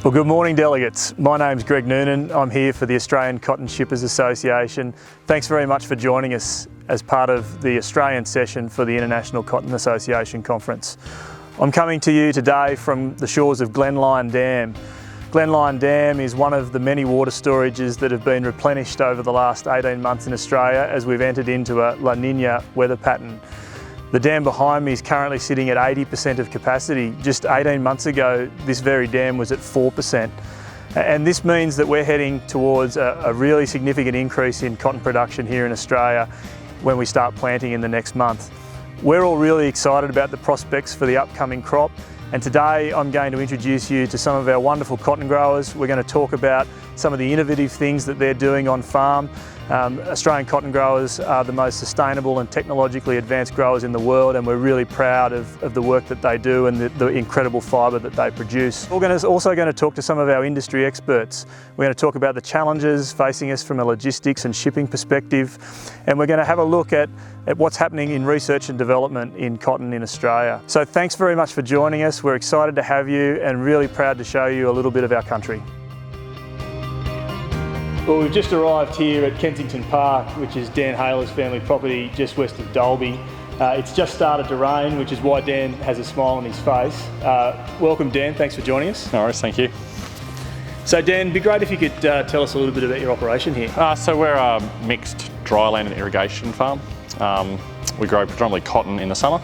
Well, good morning, delegates. My name's Greg Noonan. I'm here for the Australian Cotton Shippers Association. Thanks very much for joining us as part of the Australian session for the International Cotton Association Conference. I'm coming to you today from the shores of Glen Lyon Dam. Glen Lyon Dam is one of the many water storages that have been replenished over the last 18 months in Australia as we've entered into a La Nina weather pattern. The dam behind me is currently sitting at 80% of capacity. Just 18 months ago, this very dam was at 4%. And this means that we're heading towards a really significant increase in cotton production here in Australia when we start planting in the next month. We're all really excited about the prospects for the upcoming crop. And today I'm going to introduce you to some of our wonderful cotton growers. We're going to talk about some of the innovative things that they're doing on farm. Australian cotton growers are the most sustainable and technologically advanced growers in the world, and we're really proud of the work that they do and the incredible fibre that they produce. We're also going to talk to some of our industry experts. We're going to talk about the challenges facing us from a logistics and shipping perspective, and we're going to have a look at what's happening in research and development in cotton in Australia. So thanks very much for joining us. We're excited to have you and really proud to show you a little bit of our country. Well, we've just arrived here at Kensington Park, which is Dan Haler's family property just west of Dalby. It's just started to rain, which is why Dan has a smile on his face. Welcome, Dan. Thanks for joining us. No worries, thank you. So, Dan, it'd be great if you could tell us a little bit about your operation here. So we're a mixed dryland and irrigation farm. We grow predominantly cotton in the summer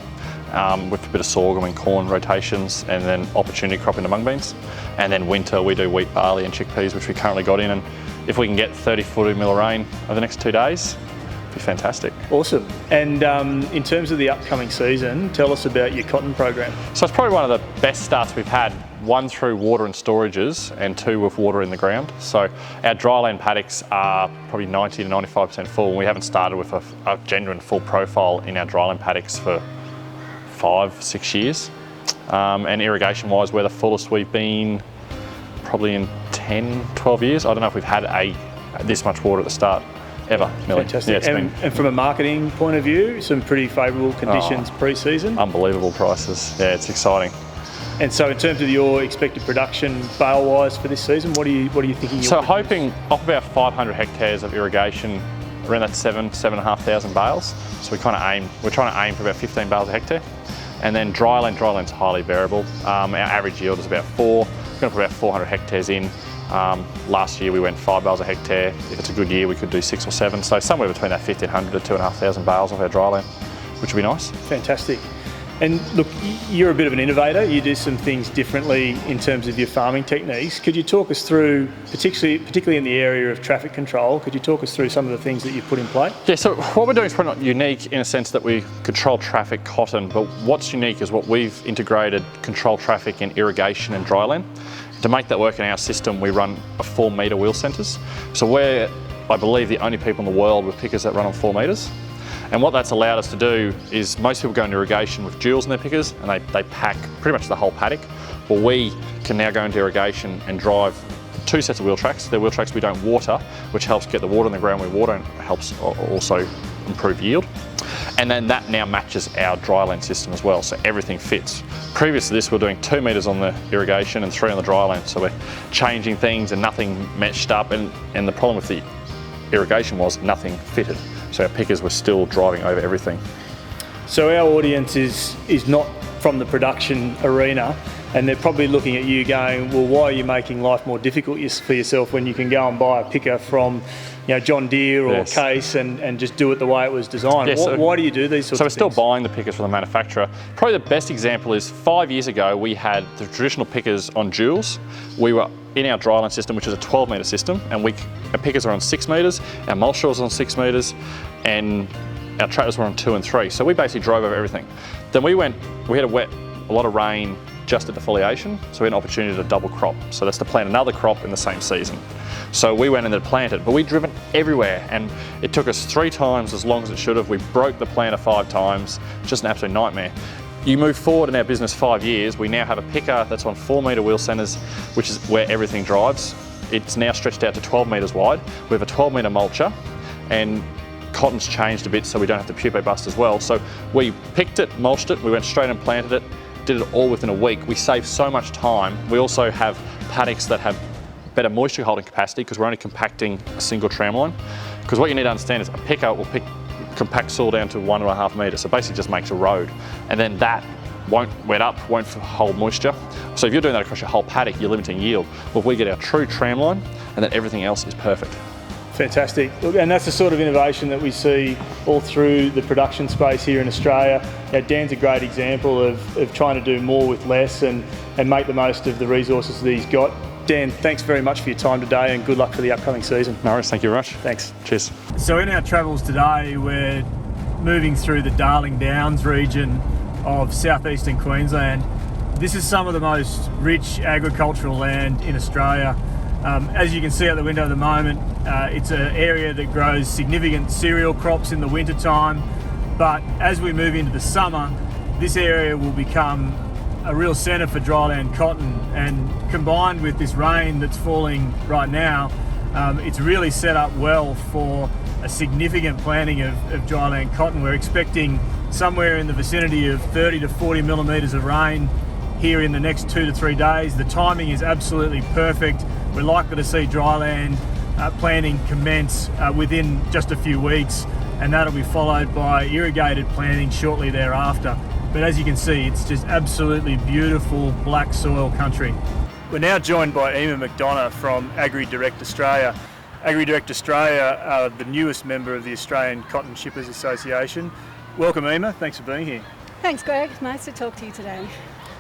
with a bit of sorghum and corn rotations, and then opportunity crop into mung beans. And then winter we do wheat, barley and chickpeas, which we currently got in. And if we can get 30-40 mil of rain over the next 2 days, it'd be fantastic. Awesome. And in terms of the upcoming season, tell us about your cotton program. So it's probably one of the best starts we've had, one through water and storages and two with water in the ground. So our dryland paddocks are probably 90 to 95% full. We haven't started with a genuine full profile in our dryland paddocks for 5-6 years. And irrigation wise, we're the fullest we've been probably in 10-12 years. I don't know if we've had this much water at the start ever. Really. Fantastic. Yeah, and from a marketing point of view, some pretty favourable conditions pre-season. Unbelievable prices. Yeah, it's exciting. And so in terms of your expected production bale-wise for this season, what are you thinking? So hoping off about 500 hectares of irrigation, around that 7,500 bales. So we're trying to aim for about 15 bales a hectare. And then dryland's highly variable. Our average yield is about 4. We're going to put about 400 hectares in. Last year we went 5 bales a hectare. If it's a good year we could do 6 or 7. So somewhere between that 1,500 to 2,500 bales off our dryland, which would be nice. Fantastic. And look, you're a bit of an innovator. You do some things differently in terms of your farming techniques. Could you talk us through, particularly in the area of traffic control, could you talk us through some of the things that you've put in play? Yeah, so what we're doing is probably not unique in a sense that we control traffic cotton, but what's unique is what we've integrated control traffic in irrigation and dryland. To make that work in our system, we run a 4-metre wheel centres. So we're, I believe, the only people in the world with pickers that run on 4 metres. And what that's allowed us to do is most people go into irrigation with jewels in their pickers and they pack pretty much the whole paddock. Well, we can now go into irrigation and drive 2 sets of wheel tracks. They're wheel tracks we don't water, which helps get the water in the ground we water and helps also improve yield. And then that now matches our dryland system as well, so everything fits. Previous to this, we were doing 2 metres on the irrigation and 3 on the dryland, so we're changing things and nothing matched up. And the problem with the irrigation was nothing fitted. So our pickers were still driving over everything. So our audience is not from the production arena, and they're probably looking at you going, well, why are you making life more difficult for yourself when you can go and buy a picker from John Deere or Case and just do it the way it was designed? Yeah, why do you do these sorts of things? So we're still buying the pickers from the manufacturer. Probably the best example is 5 years ago we had the traditional pickers on jewels. We were in our dryland system, which is a 12-metre system, and our pickers are on 6 metres, our mulch shores on 6 metres, and our tractors were on 2 and 3. So we basically drove over everything. Then we had a lot of rain just at defoliation, so we had an opportunity to double crop. So that's to plant another crop in the same season. So we went in and planted, but we'd driven everywhere, and it took us 3 times as long as it should have. We broke the planter 5 times, just an absolute nightmare. You move forward in our business 5 years, we now have a picker that's on 4-metre wheel centres, which is where everything drives. It's now stretched out to 12 metres wide. We have a 12-metre mulcher, and cotton's changed a bit so we don't have to pupae bust as well. So we picked it, mulched it, we went straight and planted it, did it all within a week. We saved so much time. We also have paddocks that have better moisture holding capacity, because we're only compacting a single tramline. Because what you need to understand is a picker will compact soil down to 1.5 metres, so basically just makes a road, and then that won't wet up, won't hold moisture. So if you're doing that across your whole paddock, you're limiting yield. Well, if we get our true tramline, and then everything else is perfect. Fantastic. Look, and that's the sort of innovation that we see all through the production space here in Australia. Dan's a great example of trying to do more with less and make the most of the resources that he's got. Dan, thanks very much for your time today and good luck for the upcoming season. No worries, thank you very much. Thanks. Cheers. So in our travels today, we're moving through the Darling Downs region of southeastern Queensland. This is some of the most rich agricultural land in Australia. As you can see out the window at the moment, it's an area that grows significant cereal crops in the winter time, but as we move into the summer, this area will become a real centre for dryland cotton, and combined with this rain that's falling right now, it's really set up well for a significant planting of dryland cotton. We're expecting somewhere in the vicinity of 30 to 40 millimetres of rain here in the next 2 to 3 days. The timing is absolutely perfect. We're likely to see dryland planting commence within just a few weeks, and that'll be followed by irrigated planting shortly thereafter. But as you can see, it's just absolutely beautiful black soil country. We're now joined by Emma McDonough from AgriDirect Australia. AgriDirect Australia are the newest member of the Australian Cotton Shippers Association. Welcome, Emma. Thanks for being here. Thanks, Greg. Nice to talk to you today.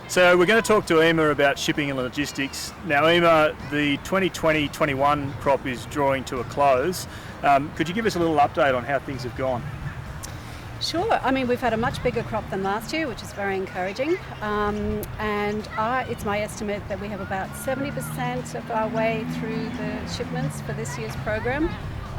So we're going to talk to Emma about shipping and logistics. Now, Emma, the 2020-21 crop is drawing to a close. Could you give us a little update on how things have gone? Sure. I mean, we've had a much bigger crop than last year, which is very encouraging. It's my estimate that we have about 70% of our way through the shipments for this year's program.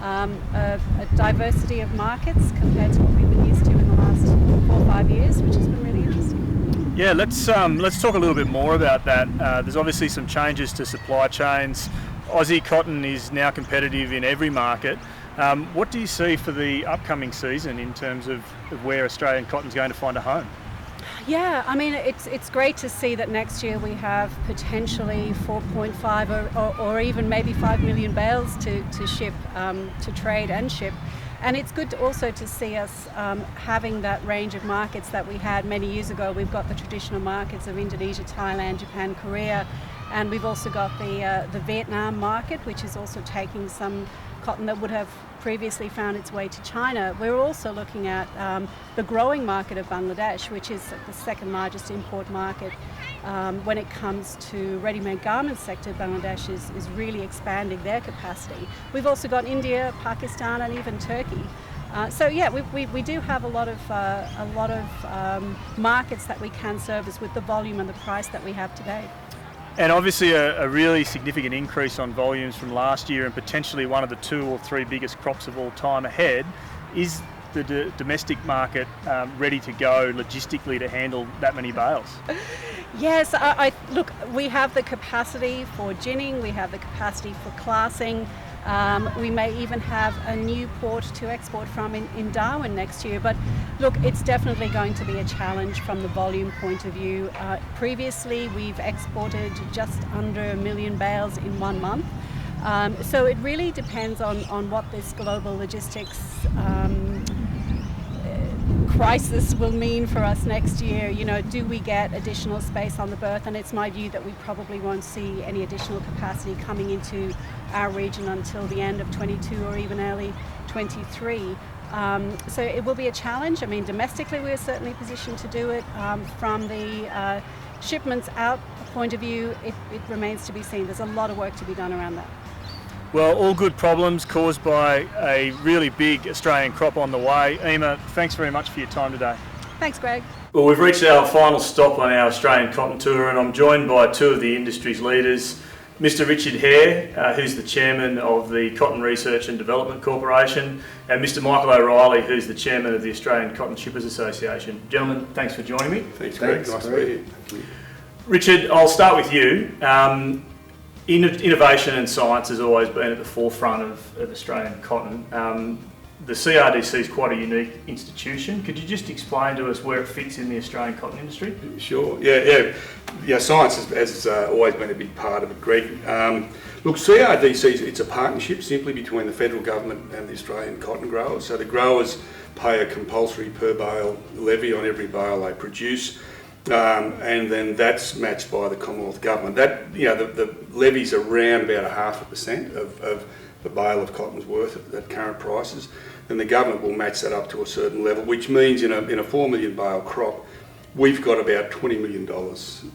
A diversity of markets compared to what we've been used to in the last 4 or 5 years, which has been really interesting. Yeah, let's talk a little bit more about that. There's obviously some changes to supply chains. Aussie cotton is now competitive in every market. What do you see for the upcoming season in terms of where Australian cotton's going to find a home? Yeah, I mean, it's great to see that next year we have potentially 4.5 or even maybe 5 million bales to ship, to trade and ship. And it's good also to see us having that range of markets that we had many years ago. We've got the traditional markets of Indonesia, Thailand, Japan, Korea, and we've also got the Vietnam market, which is also taking some cotton that would have previously found its way to China. We're also looking at the growing market of Bangladesh, which is the second largest import market. When it comes to ready-made garment sector, Bangladesh is really expanding their capacity. We've also got India, Pakistan, and even Turkey. So yeah, we do have a lot of markets that we can service with the volume and the price that we have today. And obviously a really significant increase on volumes from last year, and potentially one of the 2 or 3 biggest crops of all time ahead. Is the domestic market ready to go logistically to handle that many bales? Yes, look, we have the capacity for ginning, we have the capacity for classing. We may even have a new port to export from in Darwin next year. But look, it's definitely going to be a challenge from the volume point of view. Previously, we've exported just under 1 million bales in 1 month. So it really depends on what this global logistics crisis will mean for us next year. You know, do we get additional space on the berth? And it's my view that we probably won't see any additional capacity coming into our region until the end of 22 or even early 23. So it will be a challenge. I mean, domestically we're certainly positioned to do it. From the shipments out point of view, it remains to be seen. There's a lot of work to be done around that. Well, all good problems caused by a really big Australian crop on the way. Emma, thanks very much for your time today. Thanks, Greg. Well, we've reached our final stop on our Australian cotton tour, and I'm joined by 2 of the industry's leaders, Mr. Richard Hare, who's the chairman of the Cotton Research and Development Corporation, and Mr. Michael O'Reilly, who's the chairman of the Australian Cotton Shippers Association. Gentlemen, thanks for joining me. Thanks, Greg. Nice to be here. Thank you. Richard, I'll start with you. Innovation and science has always been at the forefront of Australian cotton. the CRDC is quite a unique institution. Could you just explain to us where it fits in the Australian cotton industry? Sure. Yeah. Science has always been a big part of it, Greg. Look, CRDC, it's a partnership simply between the federal government and the Australian cotton growers. So the growers pay a compulsory per bale levy on every bale they produce, and then that's matched by the Commonwealth government. That, the levy's around about 0.5% of the bale of cotton's worth at current prices, then the government will match that up to a certain level, which means in a 4 million bale crop, we've got about $20 million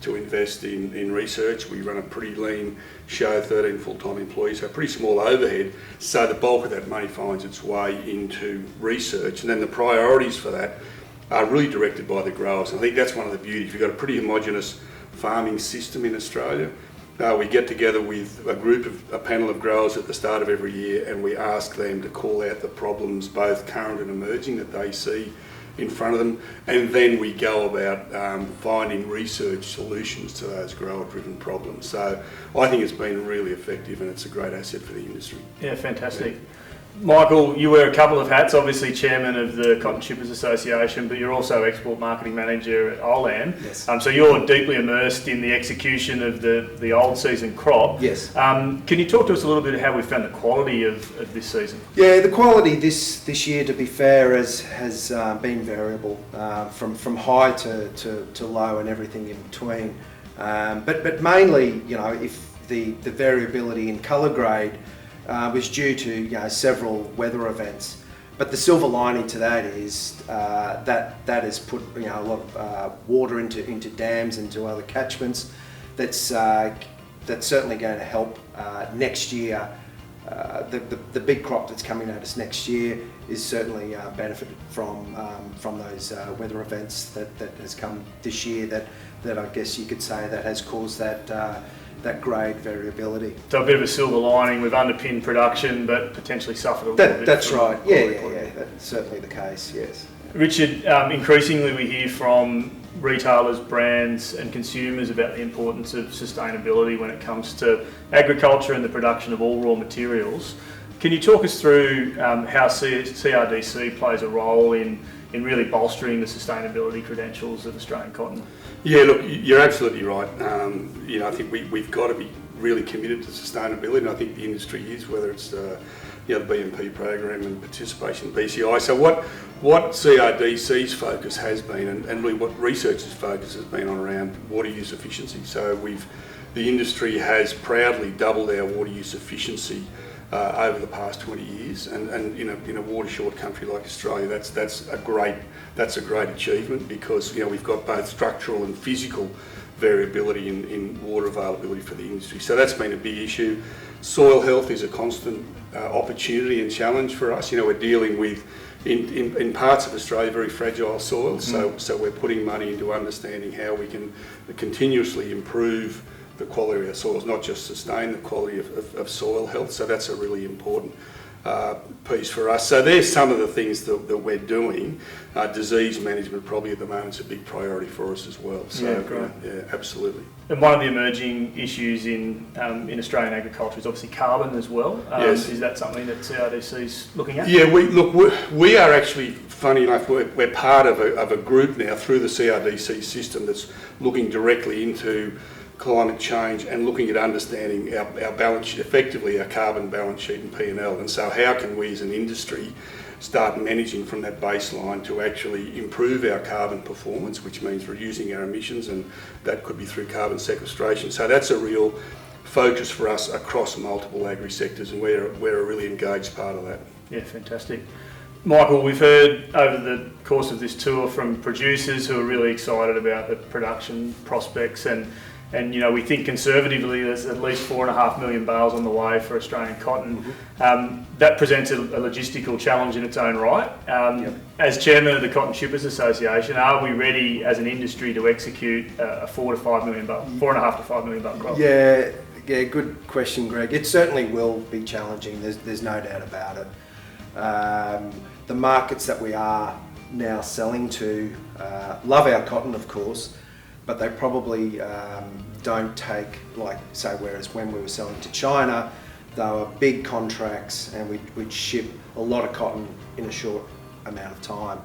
to invest in research. We run a pretty lean show, 13 full-time employees, so a pretty small overhead, so the bulk of that money finds its way into research, and then the priorities for that are really directed by the growers. And I think that's one of the beauties. We've got a pretty homogenous farming system in Australia. We get together with a panel of growers at the start of every year, and we ask them to call out the problems, both current and emerging, that they see in front of them, and then we go about finding research solutions to those grower-driven problems. So I think it's been really effective, and it's a great asset for the industry. Yeah, fantastic. Michael, you wear a couple of hats, obviously chairman of the Cotton Shippers Association, but you're also export marketing manager at Olam. Yes. So you're deeply immersed in the execution of the old season crop. Yes. Can you talk to us a little bit how we found the quality of this season? Yeah, the quality this year, to be fair, has been variable from high to low and everything in between. But mainly, if the variability in colour grade was due to several weather events. But the silver lining to that is that has put a lot of water into dams and into other catchments. That's certainly going to help next year. The big crop that's coming at us next year is certainly benefited from those weather events that has come this year. That I guess you could say that has caused that grade variability. So a bit of a silver lining, we've underpinned production but potentially suffered a little bit. That's right, yeah, that's certainly the case, yes. Richard, increasingly we hear from retailers, brands and consumers about the importance of sustainability when it comes to agriculture and the production of all raw materials. Can you talk us through how CRDC plays a role in really bolstering the sustainability credentials of Australian cotton? Yeah, look, you're absolutely right. I think we've got to be really committed to sustainability, and I think the industry is, whether it's the BMP program and participation in BCI. So what CRDC's focus has been, and really what research's focus has been on around water use efficiency. So the industry has proudly doubled our water use efficiency over the past 20 years, and in a water-short country like Australia, that's a great achievement, because we've got both structural and physical variability in water availability for the industry. So that's been a big issue. Soil health is a constant opportunity and challenge for us. We're dealing with in parts of Australia very fragile soils, so we're putting money into understanding how we can continuously improve the quality of our soils, not just sustain the quality of soil health. So that's a really important piece for us. So there's some of the things that we're doing. Disease management probably at the moment is a big priority for us as well. So yeah, great. Yeah, absolutely. And one of the emerging issues in Australian agriculture is obviously carbon as well. Yes. Is that something that CRDC's looking at? Yeah, we are actually, funny enough, we're part of a group now through the CRDC system that's looking directly into climate change and looking at understanding our balance sheet, effectively our carbon balance sheet and P&L. And so how can we as an industry start managing from that baseline to actually improve our carbon performance, which means reducing our emissions, and that could be through carbon sequestration. So that's a real focus for us across multiple agri sectors, and we're a really engaged part of that. Yeah, fantastic. Michael, we've heard over the course of this tour from producers who are really excited about the production prospects, and we think conservatively there's at least 4.5 million bales on the way for Australian cotton. That presents a logistical challenge in its own right. As chairman of the Cotton Shippers Association, are we ready as an industry to execute a 4.5 to 5 million bale crop? Yeah, good question, Greg. It certainly will be challenging. There's no doubt about it. The markets that we are now selling to love our cotton, of course, but they probably don't take, like, say, whereas when we were selling to China, they were big contracts, and we'd ship a lot of cotton in a short amount of time,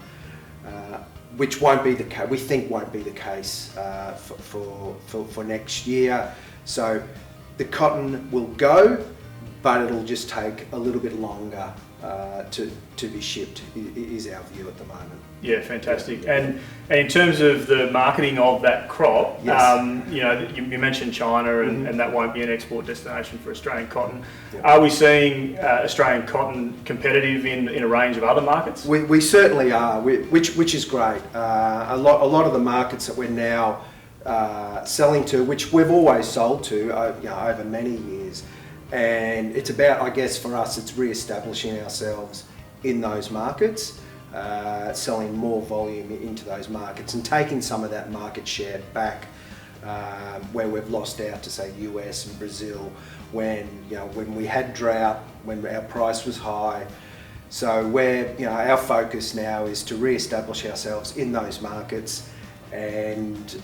which won't be the case. We think won't be the case for next year. So the cotton will go, but it'll just take a little bit longer to be shipped, is our view at the moment. Yeah, fantastic. And in terms of the marketing of that crop, Yes. You mentioned China, and that won't be an export destination for Australian cotton. Yeah. Are we seeing Australian cotton competitive in a range of other markets? We certainly are, which is great. A lot of the markets that we're now selling to, which we've always sold to over many years, and it's about, I guess for us, it's re-establishing ourselves in those markets, selling more volume into those markets and taking some of that market share back where we've lost out to, say, US and Brazil when we had drought, when our price was high. So our focus now is to re-establish ourselves in those markets, and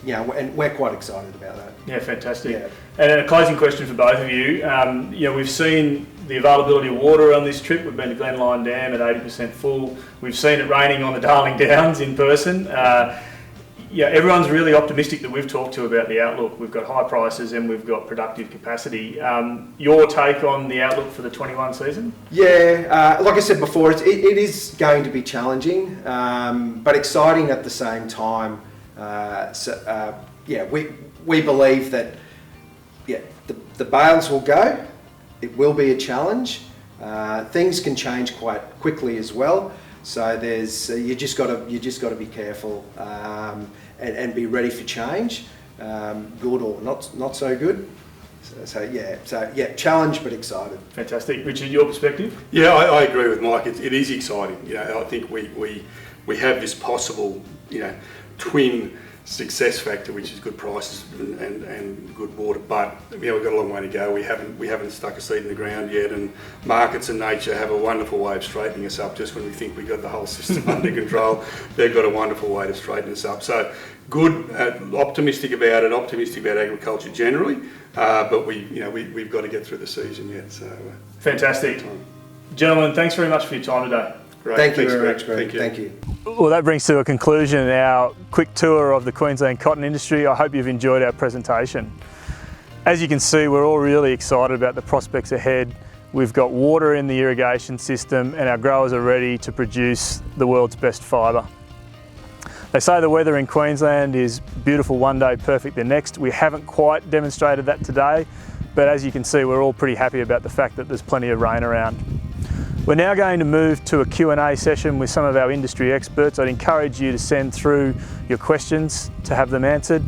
we're quite excited about that. Yeah, fantastic. Yeah. And a closing question for both of you. We've seen the availability of water on this trip. We've been to Glenline Dam at 80% full. We've seen it raining on the Darling Downs in person. Everyone's really optimistic that we've talked to about the outlook. We've got high prices and we've got productive capacity. Your take on the outlook for the 21 season? Yeah, like I said before, it is going to be challenging, but exciting at the same time. We believe that the bales will go. It will be a challenge. Things can change quite quickly as well. So you just got to be careful and be ready for change, good or not so good. So challenge but excited. Fantastic. Richard, your perspective? Yeah, I agree with Mike. It is exciting. I think we have this possible, twin success factor, which is good prices and good water. But we've got a long way to go. We haven't stuck a seed in the ground yet, and markets and nature have a wonderful way of straightening us up. Just when we think we've got the whole system under control, they've got a wonderful way to straighten us up. So good, optimistic about it. Optimistic about agriculture generally, but we've got to get through the season yet. So fantastic, gentlemen. Thanks very much for your time today. Great. Thank you Thanks, very Greg. much, Greg. Thank you. Well, that brings to a conclusion our quick tour of the Queensland cotton industry. I hope you've enjoyed our presentation. As you can see, we're all really excited about the prospects ahead. We've got water in the irrigation system and our growers are ready to produce the world's best fibre. They say the weather in Queensland is beautiful one day, perfect the next. We haven't quite demonstrated that today, but as you can see, we're all pretty happy about the fact that there's plenty of rain around. We're now going to move to a Q&A session with some of our industry experts. I'd encourage you to send through your questions to have them answered.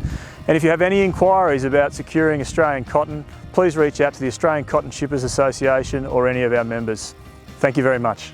And if you have any inquiries about securing Australian cotton, please reach out to the Australian Cotton Shippers Association or any of our members. Thank you very much.